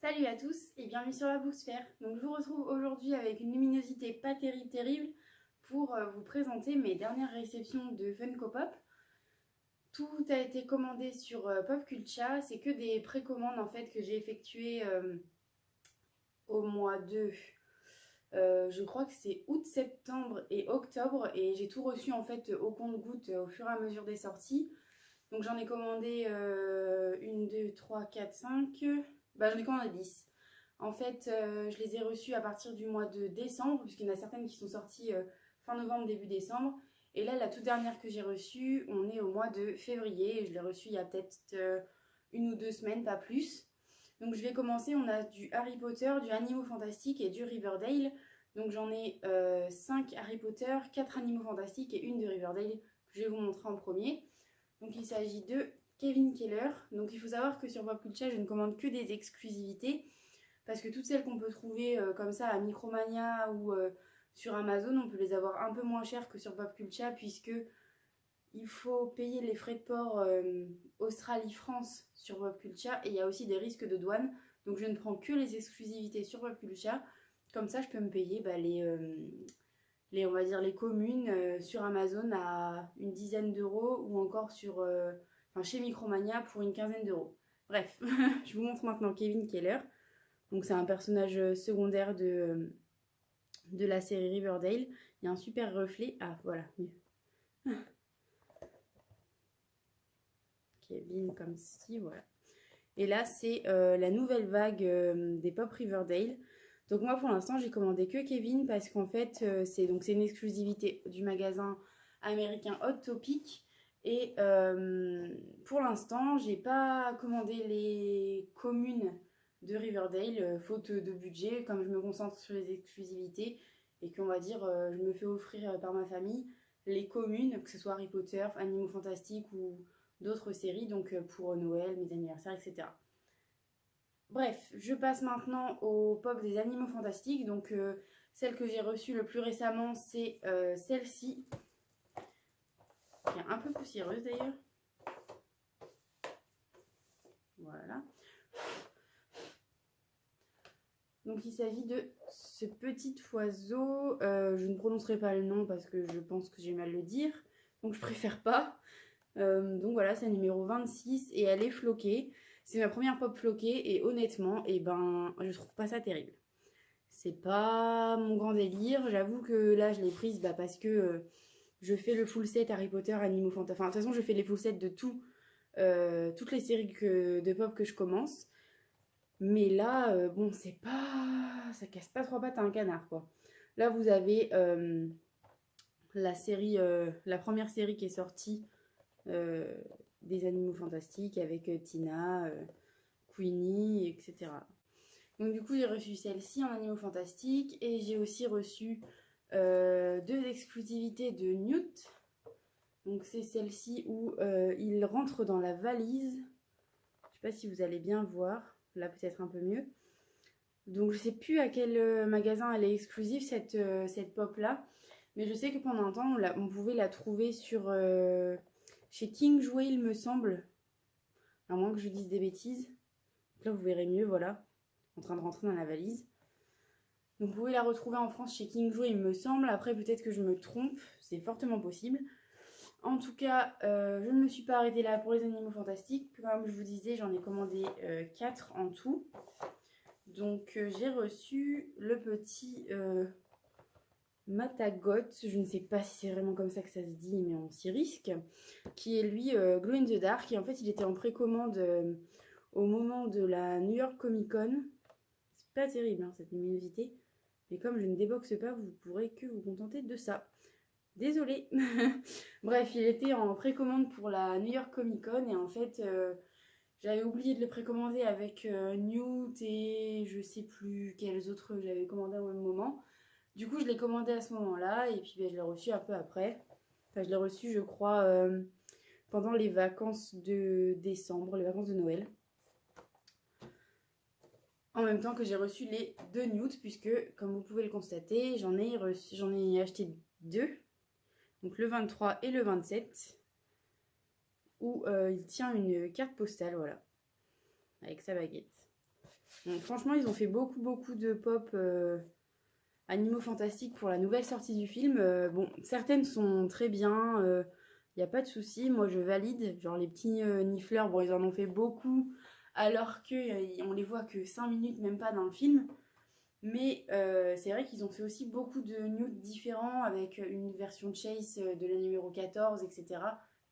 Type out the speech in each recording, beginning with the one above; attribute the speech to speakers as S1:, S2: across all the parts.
S1: Salut à tous et bienvenue sur la Booksphère. Donc je vous retrouve aujourd'hui avec une luminosité pas terrible pour vous présenter mes dernières réceptions de Funko Pop. Tout a été commandé sur Popcultcha, c'est que des précommandes en fait que j'ai effectuées au mois de... je crois que c'est août, septembre et octobre et j'ai tout reçu en fait au compte-gouttes au fur et à mesure des sorties. Donc j'en ai commandé 1, 2, 3, 4, 5... j'en ai commandé 10. En fait, je les ai reçus à partir du mois de décembre, puisqu'il y en a certaines qui sont sorties fin novembre, début décembre. Et là, la toute dernière que j'ai reçue, on est au mois de février. Et je l'ai reçue il y a peut-être 1 ou 2 semaines, pas plus. Donc je vais commencer. On a du Harry Potter, du Animaux Fantastiques et du Riverdale. Donc j'en ai 5 Harry Potter, 4 Animaux Fantastiques et 1 de Riverdale que je vais vous montrer en premier. Donc il s'agit de Kevin Keller. Donc il faut savoir que sur Popcultcha, je ne commande que des exclusivités. Parce que toutes celles qu'on peut trouver comme ça à Micromania ou sur Amazon, on peut les avoir un peu moins chères que sur Popcultcha, puisque il faut payer les frais de port Australie-France sur Popcultcha et il y a aussi des risques de douane. Donc je ne prends que les exclusivités sur Popcultcha. Comme ça, je peux me payer on va dire les communes sur Amazon à une dizaine d'euros ou encore chez Micromania pour une quinzaine d'euros. Bref, je vous montre maintenant Kevin Keller. Donc c'est un personnage secondaire de la série Riverdale. Il y a un super reflet. Ah voilà, mieux. Kevin comme ci, voilà. Et là c'est la nouvelle vague des Pop Riverdale. Donc moi pour l'instant j'ai commandé que Kevin parce qu'en fait c'est une exclusivité du magasin américain Hot Topic. Et pour l'instant j'ai pas commandé les communes de Riverdale, faute de budget, comme je me concentre sur les exclusivités et qu'on va dire je me fais offrir par ma famille les communes, que ce soit Harry Potter, Animaux Fantastiques ou d'autres séries, donc pour Noël, mes anniversaires, etc. Bref, je passe maintenant au pop des Animaux Fantastiques. Donc celle que j'ai reçue le plus récemment, c'est celle-ci, qui est un peu poussiéreuse d'ailleurs. Voilà. Donc il s'agit de ce petit oiseau, je ne prononcerai pas le nom parce que je pense que j'ai mal le dire, donc je préfère pas. Donc voilà, c'est numéro 26 et elle est floquée. C'est ma première pop floquée et honnêtement, je trouve pas ça terrible. C'est pas mon grand délire, j'avoue que là je l'ai prise parce que je fais le full set Harry Potter, Animaux Fantastiques. Enfin de toute façon je fais les full sets de toutes les séries de pop que je commence. Mais là, c'est pas... ça casse pas 3 pattes à un canard, quoi. Là, vous avez la première série qui est sortie des Animaux Fantastiques avec Tina, Queenie, etc. Donc du coup, j'ai reçu celle-ci en Animaux Fantastiques et j'ai aussi reçu 2 exclusivités de Newt. Donc c'est celle-ci où il rentre dans la valise. Je sais pas si vous allez bien voir. Là peut-être un peu mieux. Donc je sais plus à quel magasin elle est exclusive cette pop là, mais je sais que pendant un temps on pouvait la trouver chez Kingsway il me semble, à moins que je dise des bêtises. Donc là vous verrez mieux, voilà, en train de rentrer dans la valise. Donc vous pouvez la retrouver en France chez Kingsway il me semble, après peut-être que je me trompe, c'est fortement possible. En tout cas, je ne me suis pas arrêtée là pour les Animaux Fantastiques. Comme je vous disais, j'en ai commandé 4 en tout. Donc j'ai reçu le petit Matagot, je ne sais pas si c'est vraiment comme ça que ça se dit, mais on s'y risque, qui est lui Glow in the Dark. Et en fait, il était en précommande au moment de la New York Comic Con. C'est pas terrible hein, cette luminosité, mais comme je ne déboxe pas, vous pourrez que vous contenter de ça. Désolée. Bref, il était en précommande pour la New York Comic Con et en fait, j'avais oublié de le précommander avec Newt et je sais plus quels autres j'avais commandé au même moment. Du coup, je l'ai commandé à ce moment-là et puis je l'ai reçu un peu après. Enfin, je l'ai reçu, je crois, pendant les vacances de décembre, les vacances de Noël. En même temps que j'ai reçu les 2 Newt, puisque, comme vous pouvez le constater, j'en ai acheté 2. Donc le 23 et le 27, où il tient une carte postale, voilà, avec sa baguette. Donc, franchement, ils ont fait beaucoup de pop animaux fantastiques pour la nouvelle sortie du film. Bon, certaines sont très bien, il n'y a pas de souci, moi je valide. Genre les petits nifleurs, bon, ils en ont fait beaucoup, alors qu'on les voit que 5 minutes, même pas dans le film. Mais c'est vrai qu'ils ont fait aussi beaucoup de nudes différents avec une version de Chase de la numéro 14, etc.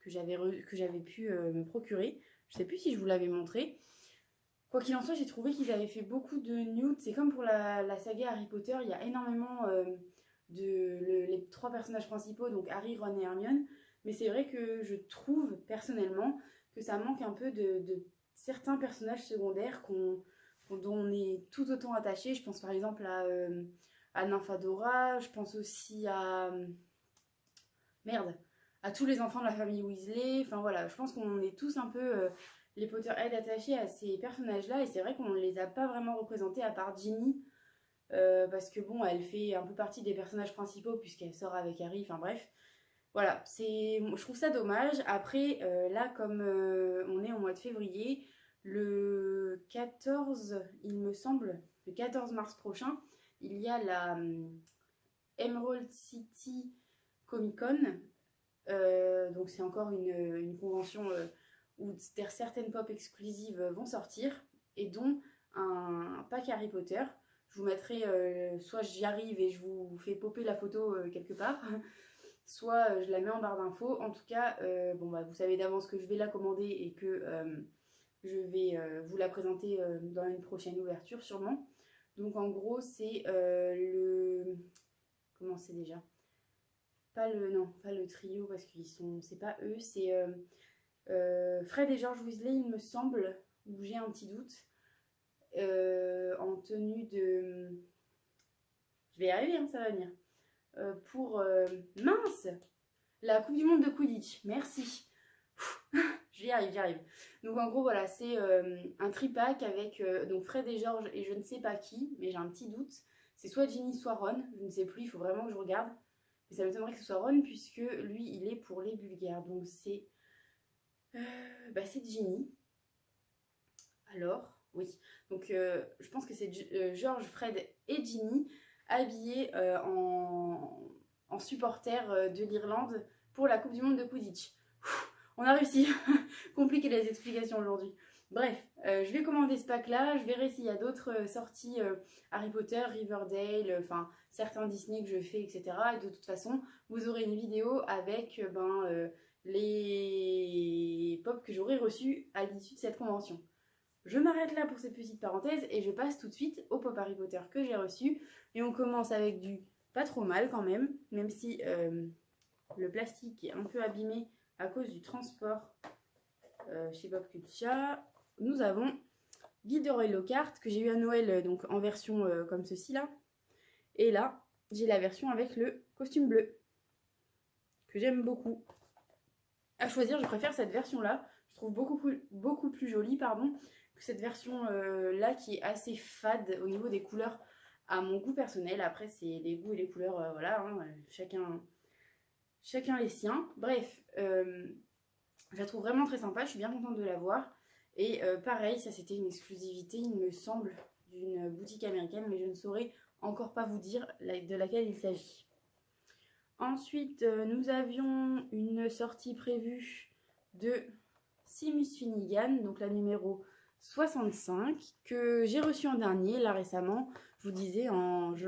S1: que j'avais pu me procurer. Je sais plus si je vous l'avais montré. Quoi qu'il en soit, j'ai trouvé qu'ils avaient fait beaucoup de nudes. C'est comme pour la saga Harry Potter, il y a énormément les trois personnages principaux, donc Harry, Ron et Hermione. Mais c'est vrai que je trouve personnellement que ça manque un peu de certains personnages secondaires dont on est tout autant attaché. Je pense par exemple à Nymphadora, je pense aussi merde, à tous les enfants de la famille Weasley. Enfin voilà, je pense qu'on est tous un peu les Potterheads attachés à ces personnages-là. Et c'est vrai qu'on ne les a pas vraiment représentés à part Ginny. Parce que bon, elle fait un peu partie des personnages principaux puisqu'elle sort avec Harry. Enfin bref, voilà, je trouve ça dommage. Après, là, comme on est au mois de février, le 14, il me semble, le 14 mars prochain, il y a la Emerald City Comic Con. Donc c'est encore une convention où certaines pop exclusives vont sortir, et dont un pack Harry Potter. Je vous mettrai, soit j'y arrive et je vous fais popper la photo quelque part, soit je la mets en barre d'infos. En tout cas, bon, bah, vous savez d'avance que je vais la commander et que je vais vous la présenter dans une prochaine ouverture sûrement. Donc en gros, c'est comment c'est déjà? Non, pas le trio parce qu'ils c'est pas eux, c'est Fred et George Weasley, il me semble, où j'ai un petit doute, en tenue de... Je vais y arriver, hein, ça va venir. Pour... mince, la Coupe du Monde de Quidditch, merci. J'y arrive. Donc en gros, voilà, c'est un tripack avec donc Fred et George et je ne sais pas qui, mais j'ai un petit doute. C'est soit Ginny, soit Ron, je ne sais plus, il faut vraiment que je regarde. Mais ça m'étonnerait que ce soit Ron, puisque lui, il est pour les Bulgares. Donc c'est c'est Ginny. Alors, oui. Donc je pense que c'est George, Fred et Ginny habillés en supporters de l'Irlande pour la Coupe du Monde de Quidditch. On a réussi. Compliqué les explications aujourd'hui. Bref, je vais commander ce pack-là. Je verrai s'il y a d'autres sorties Harry Potter, Riverdale, enfin certains Disney que je fais, etc. Et de toute façon, vous aurez une vidéo avec les pop que j'aurai reçus à l'issue de cette convention. Je m'arrête là pour cette petite parenthèse et je passe tout de suite au pop Harry Potter que j'ai reçu. Et on commence avec du pas trop mal quand même si le plastique est un peu abîmé à cause du transport chez Bob Cultia. Nous avons Gilderoy Lockhart que j'ai eu à Noël donc en version comme ceci là. Et là, j'ai la version avec le costume bleu que j'aime beaucoup. À choisir, je préfère cette version là. Je trouve beaucoup plus jolie que cette version là qui est assez fade au niveau des couleurs à mon goût personnel. Après, c'est les goûts et les couleurs, voilà, hein, chacun les siens. Bref, je la trouve vraiment très sympa, je suis bien contente de la voir. Et pareil, ça c'était une exclusivité, il me semble, d'une boutique américaine, mais je ne saurais encore pas vous dire de laquelle il s'agit. Ensuite, nous avions une sortie prévue de Seamus Finnegan, donc la numéro 65, que j'ai reçue en dernier, là récemment. Je vous disais,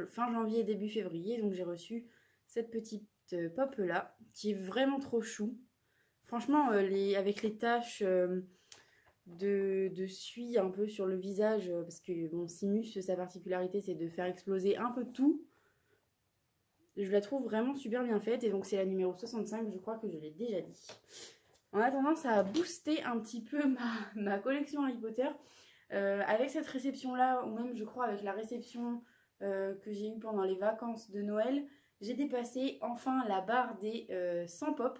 S1: fin janvier, début février, donc j'ai reçu cette petite pop là, qui est vraiment trop chou. Franchement, avec les taches de suie un peu sur le visage, parce que bon, Seamus, sa particularité, c'est de faire exploser un peu tout. Je la trouve vraiment super bien faite, et donc c'est la numéro 65, je crois que je l'ai déjà dit. En attendant, ça a boosté un petit peu ma collection Harry Potter. Avec cette réception-là, ou même je crois avec la réception que j'ai eue pendant les vacances de Noël, j'ai dépassé enfin la barre des 100 pop.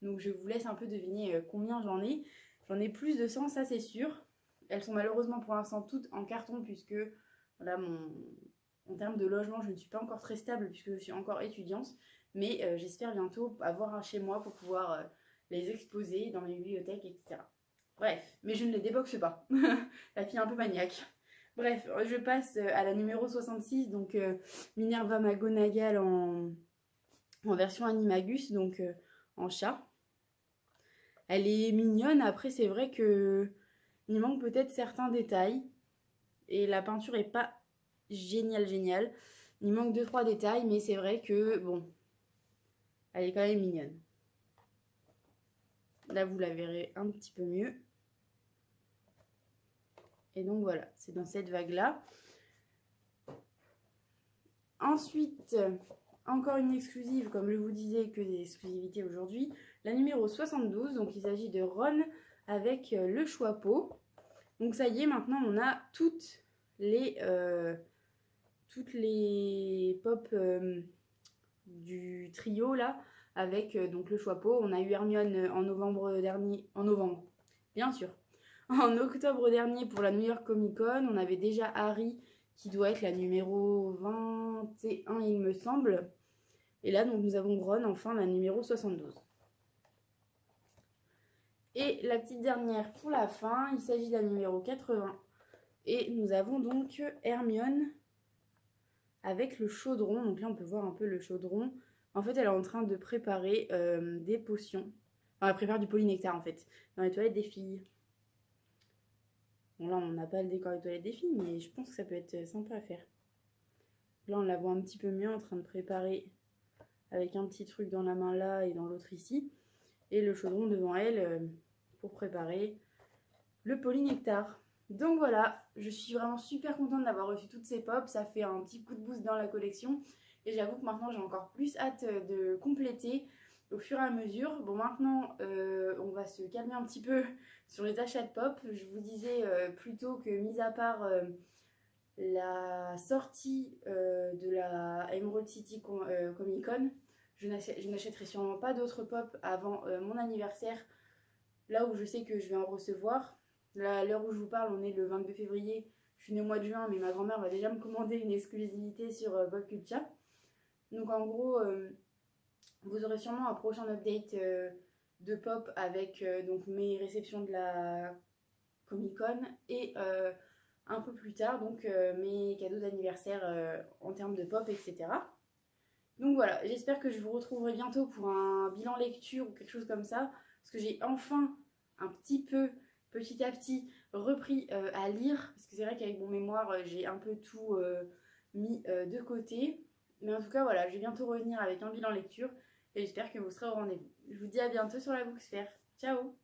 S1: Donc je vous laisse un peu deviner combien j'en ai. J'en ai plus de 100, ça c'est sûr. Elles sont malheureusement pour l'instant toutes en carton puisque voilà, en termes de logement, je ne suis pas encore très stable puisque je suis encore étudiante. Mais j'espère bientôt avoir un chez moi pour pouvoir les exposer dans mes bibliothèques, etc. Bref, mais je ne les déboxe pas. La fille un peu maniaque. Bref, je passe à la numéro 66, donc Minerva McGonagall en version Animagus, donc en chat. Elle est mignonne, après c'est vrai que il manque peut-être certains détails. Et la peinture est pas géniale. Il manque 2-3 détails, mais c'est vrai que, bon, elle est quand même mignonne. Là, vous la verrez un petit peu mieux. Et donc voilà, c'est dans cette vague-là. Ensuite, encore une exclusive, comme je vous disais, que des exclusivités aujourd'hui. La numéro 72, donc il s'agit de Ron avec le Choix-Peau. Donc ça y est, maintenant on a toutes les pop du trio là, avec donc le Choix-Peau. On a eu Hermione en novembre dernier, bien sûr. En octobre dernier pour la New York Comic Con, on avait déjà Harry qui doit être la numéro 21 il me semble. Et là donc nous avons Ron enfin la numéro 72. Et la petite dernière pour la fin, il s'agit de la numéro 80. Et nous avons donc Hermione avec le chaudron. Donc là on peut voir un peu le chaudron. En fait elle est en train de préparer des potions. Enfin elle prépare du polynectar en fait, dans les toilettes des filles. Bon là on n'a pas le décor des toilettes des filles, mais je pense que ça peut être sympa à faire. Là on la voit un petit peu mieux en train de préparer avec un petit truc dans la main là et dans l'autre ici. Et le chaudron devant elle pour préparer le polynectar. Donc voilà, je suis vraiment super contente d'avoir reçu toutes ces pop. Ça fait un petit coup de boost dans la collection. Et j'avoue que maintenant j'ai encore plus hâte de compléter au fur et à mesure. Bon maintenant on va se calmer un petit peu sur les achats de pop. Je vous disais plutôt que mis à part la sortie de la Emerald City Comic Con, je n'achèterai sûrement pas d'autres pop avant mon anniversaire. Là où je sais que je vais en recevoir. Là, à l'heure où je vous parle, on est le 22 février. Je suis née au mois de juin, mais ma grand-mère va déjà me commander une exclusivité sur Pop Culture. Donc en gros, vous aurez sûrement un prochain update de pop avec donc mes réceptions de la Comic Con et un peu plus tard donc mes cadeaux d'anniversaire en termes de pop, etc. Donc voilà, j'espère que je vous retrouverai bientôt pour un bilan lecture ou quelque chose comme ça, parce que j'ai enfin un petit peu, petit à petit, repris à lire, parce que c'est vrai qu'avec mon mémoire, j'ai un peu tout mis de côté. Mais en tout cas, voilà, je vais bientôt revenir avec un bilan lecture, et j'espère que vous serez au rendez-vous. Je vous dis à bientôt sur la Booksphère. Ciao!